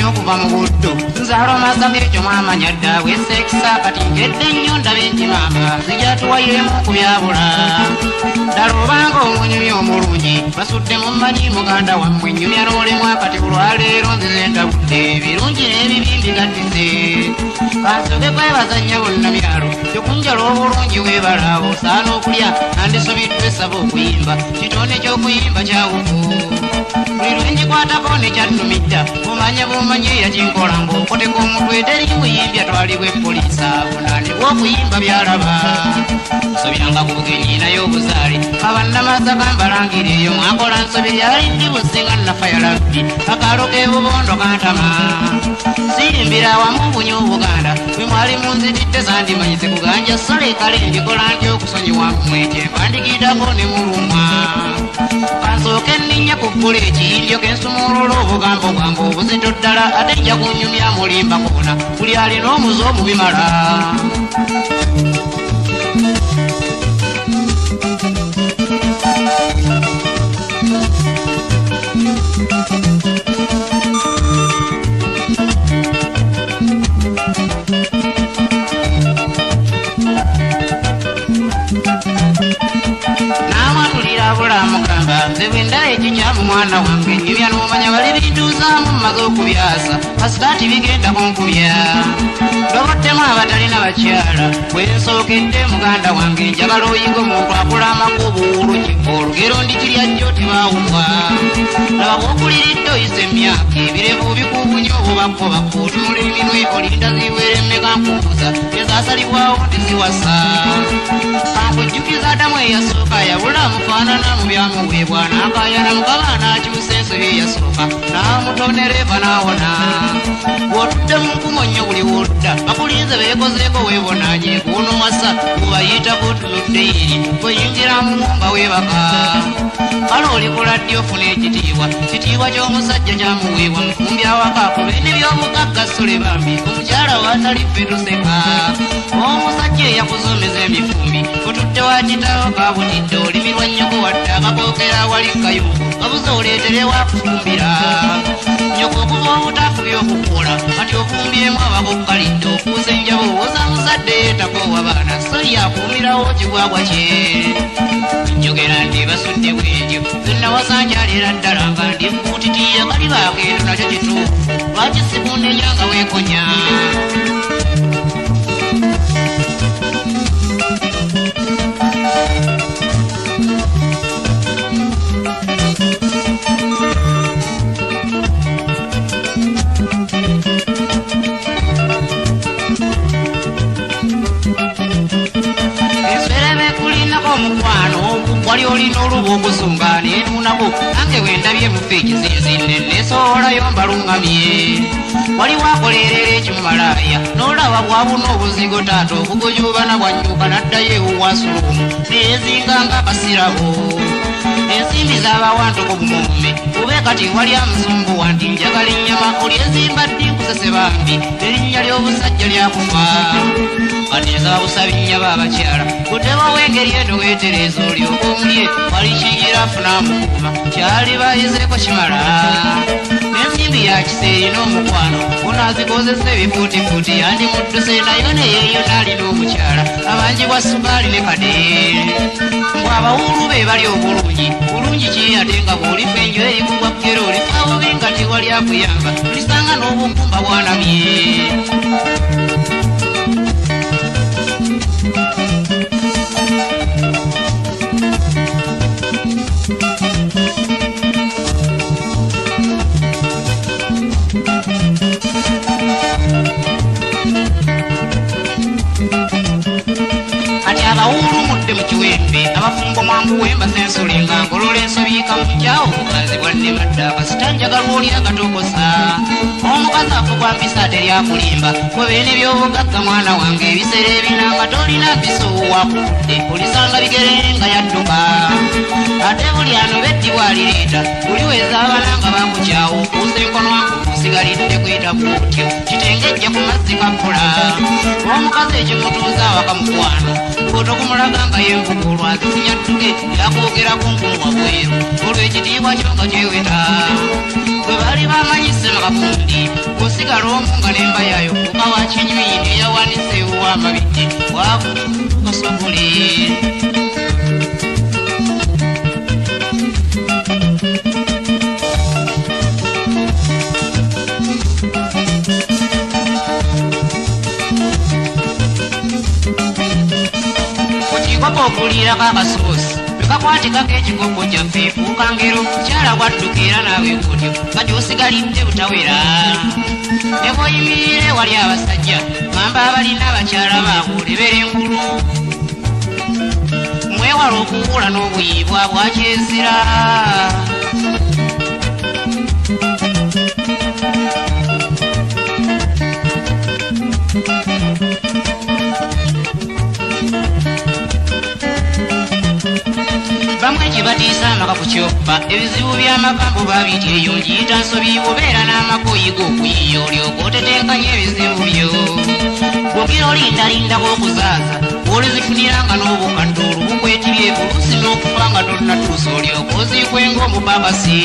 okuva mu buddu nzalo masaka ekyo mwamanya dda bwesekisa kati ngedde nnyo ndaba enti maama zijatuwayiremu okubyabula ddala obanga omunyumya omulungi basudde mu mmanyi muganda wammwe nnyumya n'olemu akati olwaleero nzize ndabudde ebirungi n'ebibi mbigattize kansoge kwebazannya bonnamyalo kyokunjala obulungi weebala osaana okulya nandisubiddwa essaba okuyimba kitone ky'okuyimba kyawufu buli lwenjikwatako nekyannumidda bumanye bumanye yakinkola ng'okoteka omutwe teri muyimbya twalibwa epoliisi avunaanibwa okuyimba byalaba nsobyanga ku bugenyi naye obuzaale kabannamasa kambalangire eyo mwakola nsobi yalindi businga nafayalabbi akaalo k'ebubondo kantama siyimbira awamu bunye obuganda bwe mwali munzitidde sandimanyize kuganja sole kale njikola nti okusonyiwa mmwekye mpandikidako ne mulumwa kansooke nninnya kuggula ekiyindyo kensumulula obugambo bwange obuzito ddala ate nja kunyumya mulimba koona buli alina omuze omubimala Zebenda ekikyamu mwana wange nnyumya n'omanya bali bintuuzaamu mmaze okubyasa kasitaati bigenda kunkubya loboddemu abatalina bakyala bwe nsookedde muganda wange njagala oyiga omuntu akula amakubu olukigo olugero ndikirya jjo tebaawubwa laba bw'okuliridde oyise emyaka ebirevu bikuubunye obubakobako otunula eminwe olinda ziwere mmeka nkubuza ezaasalibwawo teziwasa kankujjukiza adamu eyasooka yabula mufaanana mu byamuweebwa n'akayana mukaba n'akyusa ensobi eyasooka n'amutonera eva n'awona bw'otudde mu nkumo nnyo buli wodda bakulinze beekozeeko weebonanye kuuno wasa kubayitako tunudde eri kweyingira mu ngumba weebaka kale olikola ddi ofuna ekitiibwa kitiibwa ky'omusajja kyamuweebwa mufumbi awaka kubene by'obugagga sole bambi omukyala waatali ffe tuseka omusajja eyakuzomeza emifumbi otudde wakitawo kabutidde olimirwa nnyoko wadde akakookera awali kayungu kabuze oleeterewo akufumbira nyoko okuva obutafu by'okukola kati ofumbyemu abakokkalidde okuuza enjabo owoza muzadde yeetakowa baana so yakuumirawo kigwagwa kye njogera nti basudde bwenjo zonna wasanjalira ddala nga ndi mpuutitiya kali bakeeto nakyo kituufu lwaki sikunenya nga weekonya wali olina olubu okusunga neetuunako nange wendabye mu feeki zinzinne nesoolayo mbalungamye waliwo akolerera ekimumalaaya n'olaba bwabuna obuzigo taata okugojubana bwannyuka n'addayo ewuwasulumu neezinganga akasirabo ensimbi z'abawantoko bumuume ube kati wali amusumbu wanti njagala ennyama olyezimba ddi nkusese bambi erinnya ly'obusajja lyakufa kati ezabusabi nnyaba abakyala kuteba w'engeri eno weetereeza olyoka omulye wali kigirafu n'amukuuma kyali bayizeeko kimala n'ensimbi ya kiseeri n'omukwano onaazikozesa ebifuutifuuti yandimudduse nayo neyeeyo n'alina omukyala abangi bwa sukaali ne kade mbw abawuulu be bali obulungi bulungi kiyate nga bw'olifa enjo erikugwa kero olifa bubi nga tiwali akuyamba tulisanga n'obukumba bwanamye abawulumudde mu kiwempe abafumbo mwangu wemba sensulinga ngolola ensobiika mu kyawo buganzi bwannemadda kasita njagalwa oli akatokosa omukazi afugwa mpisa teryakulimba kwebeene by'obugagga mwana wange ebiseera ebinanga tolina mpisa owuwakudde olisanga bigere nga yadduka ate buli ano beddi bwalireeta buli weza abananga bakukyawo okuusa enkono akusigalidde kweta bw'oyogera bw'otyo kitengejja ku mazzi kakula omukazi ekimutuuza awaka mukwano bw'otokumulaga nga yenvuga olwazifunyattuke yakwogerako nkumuwa bweru olwo ekitiibwa kyo nga kyeweta bwe bali bamanyise makafundi osigala omu nga n'emba yayo kuka wa kinywi neyawanise ow'amabidde wabu kasobole kukikopo okulirako akasoosi kakwatikako ekikopo kyaffe efuuka ngero mukyala bwadduka era naawe gutyo nga gyosigalidde butawera ne bw'oyimirire wali abasajja ngamba abalina abakyala baabo olebera engulu mwewala okuwula n'obuyibwa bwakyezira bamwe ekibatiisa amaka ku kyoppa ebizibu by'amagambo babiyita eyo ngiyita nsobi obeera n'amakoyi g'okuyiya olyoka otetenkanya ebizibu byo bw'ogira olindalindako okuzaaza olizifuniranga n'obukadde olubukwetibyeku olusi n'okufa nga tonnatuusa olyoka oziikwenga omupapasi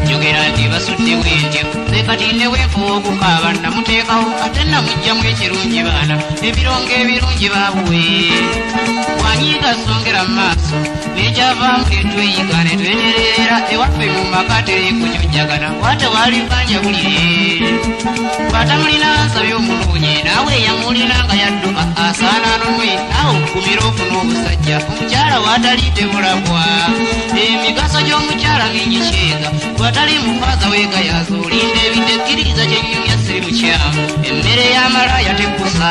njogera nti basuddewo entyo sekati neweefuwa okukaaba namuteekawo ate namugjamu ekirungi baana ebirongo ebirungi baabuwe wanyiiga songera mu maaso nekyavaamu netweyiga netweterera ewaffe mu maka terikunyojjagana wate walivanjabulire bwatamulina nsabye omunoonye naawe eyamulina nga yadduka asaana anonwe naawe okugumira ofuna obusajja omukyala waatali tebulabwa emigaso gy'omukyala minyikyega bwatali mufaaza weegayaza olinda ebitekkiriza kyenyumya siri mukyamu emmere y'amalaaya tekkusa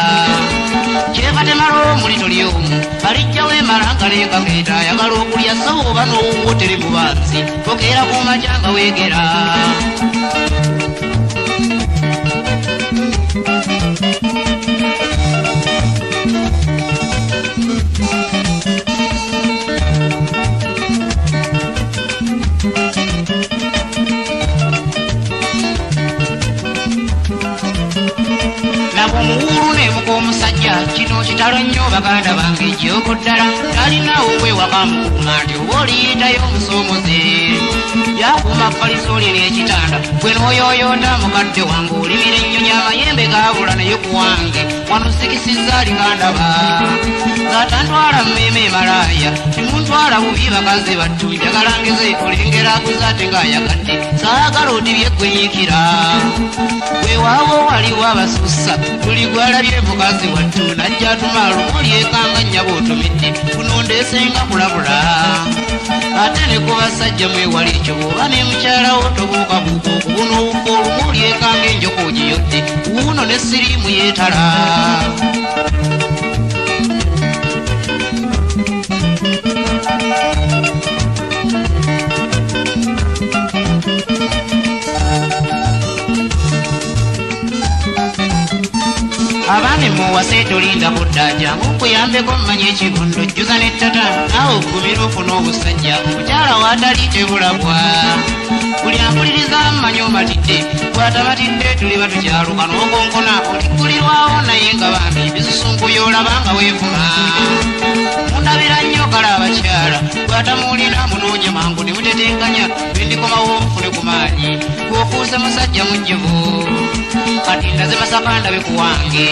kyekatemala omulito lyomu alijjawo emalanga n'ekakeeta ayagala okulya sawo oba n'owuwo teri mu bansi okeera ku majanga weegera omuwulu neemuka omusajja kino kitalo nnyo baganda bange ejyoko ddala talinawo wewaka mukuma nti oba oliyitayo omusoomoze yakuuma falisooli n'ekitanda gwe n'oyooyonda mukadde wange olimira ennyonyi amayembe gaabula naye ku wange wano sikisizza alikandaba ng'atantwala mmeeme emalaaya timuntwala bubi bakazi battu njagala ngeze olengera aguze ate ng'ayagadde saagala odibye gwenyiikira weewaawo waliwo abasussa buli gwalabye mukazi wattu najja atumaala omulyekanga nnyaba otomedde kuno ndeesenga kulabula ate ne ku basajja mwewala ekyo bw'oba ne mukyalawo tobuukabuuka okubuna obukka olumu olyekanga enjoko ogiyodde wuuno ne siriimu yeetala abaami muwase tolinda kuddaja nkuyambeko mmanya ekibondo jjuza n'ettata naawe okubira ofuna obusajja omukyala waatali tebulabwa buli ampuliriza mmanya omatidde bw'atamatidde tuli batukyaluka n'okonkona olikulirwawo naye nga bambi bisusunkuyo olaba nga weevuma mundabira nnyo kale abakyala bw'atamuwulira munoonye mangu ne mutetenkanya bendikomawo nfune ku maanyi bw'ofuuse musajja mujjuvu kati ndaze masaka ndabe ku wange